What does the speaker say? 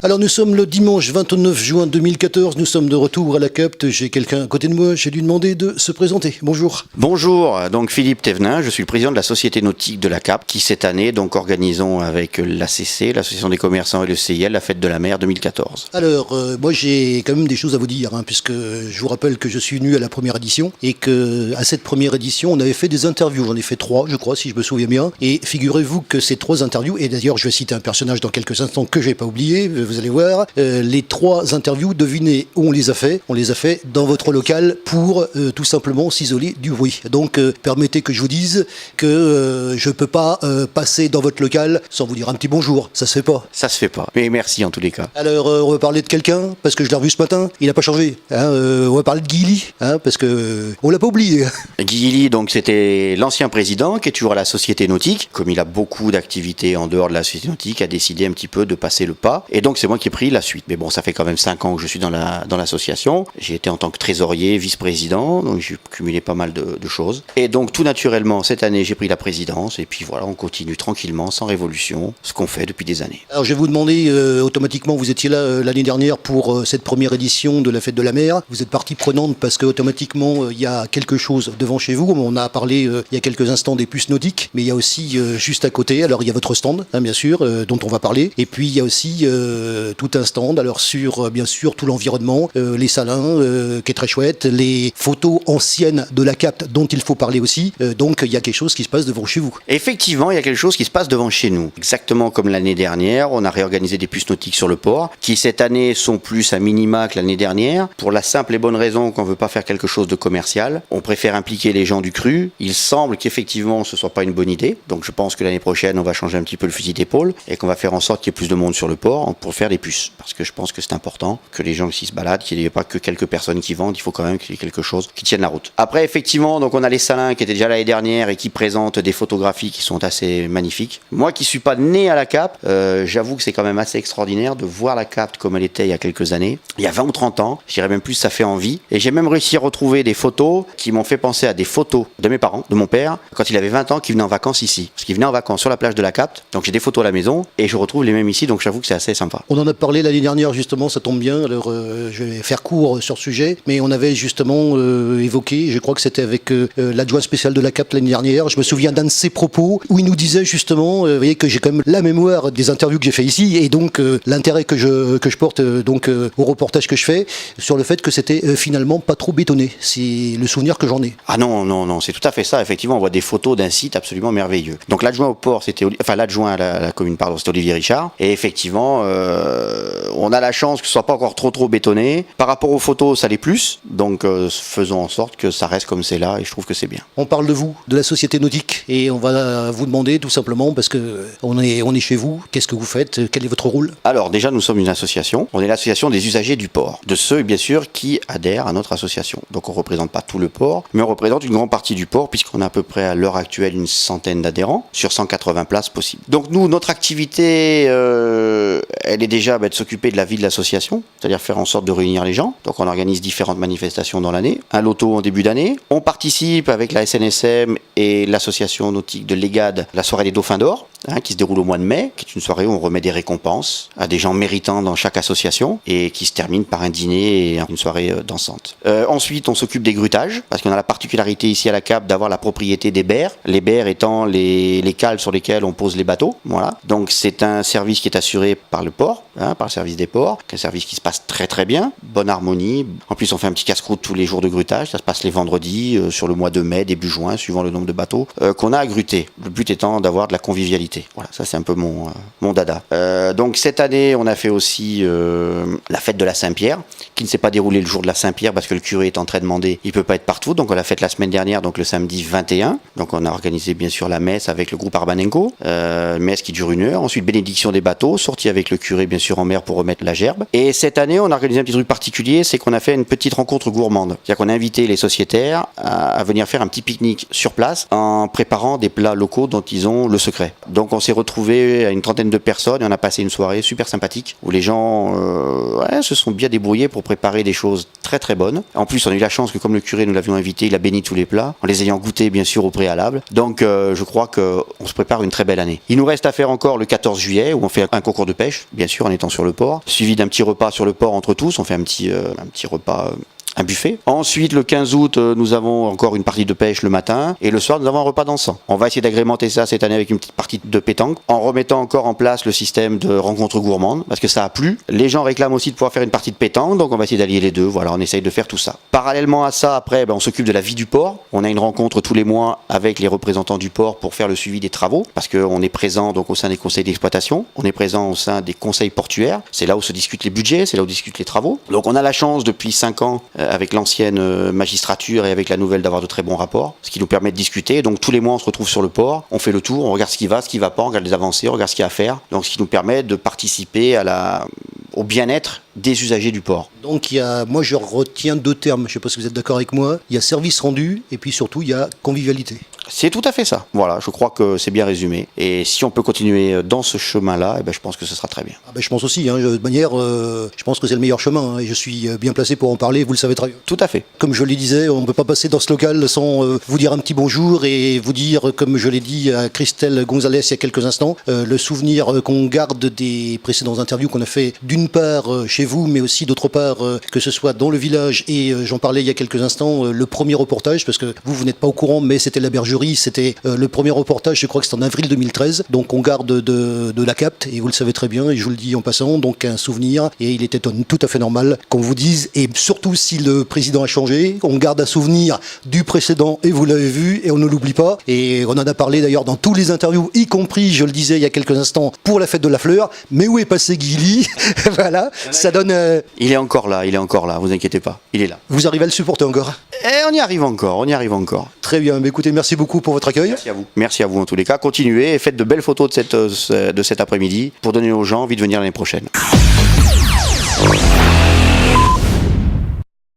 Alors nous sommes le dimanche 29 juin 2014, nous sommes de retour à la Capte. J'ai quelqu'un à côté de moi, j'ai lui demandé de se présenter. Bonjour. Bonjour, donc Philippe Thévenin, je suis le président de la Société Nautique de la Capte qui cette année donc organisons avec l'ACC, l'Association des commerçants et le CIL, la fête de la mer 2014. Alors moi j'ai quand même des choses à vous dire, puisque je vous rappelle que je suis venu à la première édition et que à cette première édition on avait fait des interviews, j'en ai fait 3 je crois si je me souviens bien, et figurez-vous que ces 3 interviews, et d'ailleurs je vais citer un personnage dans quelques instants que je n'ai pas oublié, vous allez voir, les 3 interviews, devinez où on les a fait dans votre local pour tout simplement s'isoler du bruit. Donc permettez que je vous dise que je peux pas passer dans votre local sans vous dire un petit bonjour, ça se fait pas. Ça se fait pas, mais merci en tous les cas. Alors on va parler de quelqu'un, parce que je l'ai revu ce matin, il n'a pas changé. On va parler de Guy Ily, parce que on l'a pas oublié. Guy Ily, donc c'était l'ancien président qui est toujours à la Société Nautique. Comme il a beaucoup d'activités en dehors de la Société Nautique, a décidé un petit peu de passer le pas. Et donc c'est moi qui ai pris la suite. Mais bon, ça fait quand même 5 ans que je suis dans l'association. J'ai été en tant que trésorier, vice-président, donc j'ai cumulé pas mal de choses. Et donc tout naturellement, cette année, j'ai pris la présidence. Et puis voilà, on continue tranquillement, sans révolution, ce qu'on fait depuis des années. Alors je vais vous demander, automatiquement, vous étiez là l'année dernière pour cette première édition de la Fête de la Mer. Vous êtes partie prenante parce que automatiquement, il y a quelque chose devant chez vous. On a parlé il y a quelques instants des puces nautiques, mais il y a aussi juste à côté, alors il y a votre stand, bien sûr, dont on va parler. Et puis il y a aussi tout un stand, alors sur bien sûr tout l'environnement, les salins, qui est très chouette, les photos anciennes de la Capte dont il faut parler aussi. Donc il y a quelque chose qui se passe devant chez vous. Effectivement, il y a quelque chose qui se passe devant chez nous. Exactement comme l'année dernière, on a réorganisé des puces nautiques sur le port, qui cette année sont plus à minima que l'année dernière, pour la simple et bonne raison qu'on ne veut pas faire quelque chose de commercial. On préfère impliquer les gens du cru. Il semble qu'effectivement ce ne soit pas une bonne idée. Donc je pense que l'année prochaine, on va changer un petit peu le fusil d'épaule et qu'on va faire en sorte qu'il y ait plus de monde sur le port pour faire des puces. Parce que je pense que c'est important que les gens qui se baladent, qu'il n'y ait pas que quelques personnes qui vendent, il faut quand même qu'il y ait quelque chose qui tienne la route. Après, effectivement, donc on a les salins qui étaient déjà l'année dernière et qui présentent des photographies qui sont assez magnifiques. Moi qui suis pas né à la Capte, j'avoue que c'est quand même assez extraordinaire de voir la Capte comme elle était il y a quelques années. Il y a 20 ou 30 ans, je dirais même plus, ça fait envie. Et j'ai même réussi à retrouver des photos qui m'ont fait penser à des photos de mes parents, de mon père, quand il avait 20 ans, qui venait en vacances ici. Parce qu'il venait en vacances sur la plage de la Capte. Donc j'ai des photos à la maison et je retrouve les mêmes ici, donc j'avoue que c'est assez sympa. On en a parlé l'année dernière justement, ça tombe bien, alors je vais faire court sur ce sujet, mais on avait justement évoqué, je crois que c'était avec l'adjoint spécial de la Capte l'année dernière, je me souviens d'un de ses propos où il nous disait justement, vous voyez que j'ai quand même la mémoire des interviews que j'ai fait ici et donc l'intérêt que je porte donc au reportage que je fais sur le fait que c'était finalement pas trop bétonné, c'est le souvenir que j'en ai. Ah non, c'est tout à fait ça, effectivement, on voit des photos d'un site absolument merveilleux. Donc l'adjoint au port, l'adjoint à la commune, c'était Olivier Richard, et effectivement, on a la chance que ce soit pas encore trop bétonné. Par rapport aux photos, ça l'est plus, donc faisons en sorte que ça reste comme c'est là, et je trouve que c'est bien. On parle de vous, de la Société Nautique, et on va vous demander tout simplement, parce que on est chez vous, qu'est-ce que vous faites, quel est votre rôle? Alors déjà, nous sommes une association, on est l'association des usagers du port, de ceux bien sûr qui adhèrent à notre association. Donc on représente pas tout le port, mais on représente une grande partie du port, puisqu'on a à peu près à l'heure actuelle une centaine d'adhérents, sur 180 places possibles. Donc nous, notre activité, elle est déjà de s'occuper de la vie de l'association, c'est-à-dire faire en sorte de réunir les gens. Donc on organise différentes manifestations dans l'année, un loto en début d'année. On participe avec la SNSM et l'association nautique de l'EGAD, la soirée des Dauphins d'Or, qui se déroule au mois de mai, qui est une soirée où on remet des récompenses à des gens méritants dans chaque association et qui se termine par un dîner et une soirée dansante. Ensuite, on s'occupe des grutages, parce qu'on a la particularité ici à la Capte d'avoir la propriété des berres. Les berres étant les cales sur lesquelles on pose les bateaux. Voilà. Donc c'est un service qui est assuré par le port, par le service des ports, un service qui se passe très bien, bonne harmonie. En plus, on fait un petit casse-croûte tous les jours de grutage. Ça se passe les vendredis, sur le mois de mai, début juin, suivant le nombre de bateaux qu'on a à gruter. Le but étant d'avoir de la convivialité. Voilà, ça c'est un peu mon dada. Donc cette année, on a fait aussi la fête de la Saint-Pierre, qui ne s'est pas déroulée le jour de la Saint-Pierre parce que le curé est en train de demander, il peut pas être partout. Donc on l'a faite la semaine dernière, donc le samedi 21. Donc on a organisé bien sûr la messe avec le groupe Arbanenco, messe qui dure 1 heure. Ensuite bénédiction des bateaux, sortie avec le curé bien sûr en mer pour remettre la gerbe. Et cette année, on a organisé un petit truc particulier, c'est qu'on a fait une petite rencontre gourmande. C'est-à-dire qu'on a invité les sociétaires à venir faire un petit pique-nique sur place en préparant des plats locaux dont ils ont le secret. Donc Donc on s'est retrouvé à une trentaine de personnes et on a passé une soirée super sympathique où les gens se sont bien débrouillés pour préparer des choses très très bonnes. En plus on a eu la chance que comme le curé nous l'avions invité, il a béni tous les plats en les ayant goûtés bien sûr au préalable. Donc je crois qu'on se prépare une très belle année. Il nous reste à faire encore le 14 juillet où on fait un concours de pêche, bien sûr en étant sur le port, suivi d'un petit repas sur le port entre tous. On fait un petit repas, un buffet. Ensuite, le 15 août, nous avons encore une partie de pêche le matin et le soir, nous avons un repas dansant. On va essayer d'agrémenter ça cette année avec une petite partie de pétanque en remettant encore en place le système de rencontres gourmandes parce que ça a plu. Les gens réclament aussi de pouvoir faire une partie de pétanque, donc on va essayer d'allier les deux. Voilà, on essaye de faire tout ça. Parallèlement à ça, après, on s'occupe de la vie du port. On a une rencontre tous les mois avec les représentants du port pour faire le suivi des travaux parce qu'on est présent donc au sein des conseils d'exploitation, on est présent au sein des conseils portuaires. C'est là où se discutent les budgets, c'est là où se discutent les travaux. Donc on a la chance depuis 5 ans avec l'ancienne magistrature et avec la nouvelle d'avoir de très bons rapports, ce qui nous permet de discuter. Donc tous les mois on se retrouve sur le port, on fait le tour, on regarde ce qui va pas, on regarde les avancées, on regarde ce qu'il y a à faire. Donc ce qui nous permet de participer au bien-être des usagers du port. Donc moi je retiens 2 termes, je ne sais pas si vous êtes d'accord avec moi, il y a service rendu et puis surtout il y a convivialité. C'est tout à fait ça. Voilà, je crois que c'est bien résumé. Et si on peut continuer dans ce chemin-là, je pense que ce sera très bien. Je pense aussi, de manière, je pense que c'est le meilleur chemin et je suis bien placé pour en parler, vous le savez très bien. Tout à fait. Comme je le disais, on ne peut pas passer dans ce local sans vous dire un petit bonjour et vous dire, comme je l'ai dit à Christelle Gonzalez il y a quelques instants, le souvenir qu'on garde des précédentes interviews qu'on a fait d'une part chez vous, mais aussi d'autre part que ce soit dans le village et j'en parlais il y a quelques instants, le premier reportage, parce que vous n'êtes pas au courant, mais c'était la bergerie, c'était le premier reportage, je crois que c'était en avril 2013, donc on garde de la capte et vous le savez très bien et je vous le dis en passant, donc un souvenir et il était tout à fait normal qu'on vous dise, et surtout si le président a changé, on garde un souvenir du précédent et vous l'avez vu et on ne l'oublie pas et on en a parlé d'ailleurs dans tous les interviews, y compris, je le disais il y a quelques instants, pour la fête de la fleur, mais où est passé Guily? Voilà, ça donne... Il est encore là, vous inquiétez pas, il est là. Vous arrivez à le supporter encore? On y arrive encore. Très bien, mais écoutez, merci beaucoup pour votre accueil. Merci à vous. Merci à vous en tous les cas. Continuez et faites de belles photos de cet après-midi pour donner aux gens envie de venir l'année prochaine.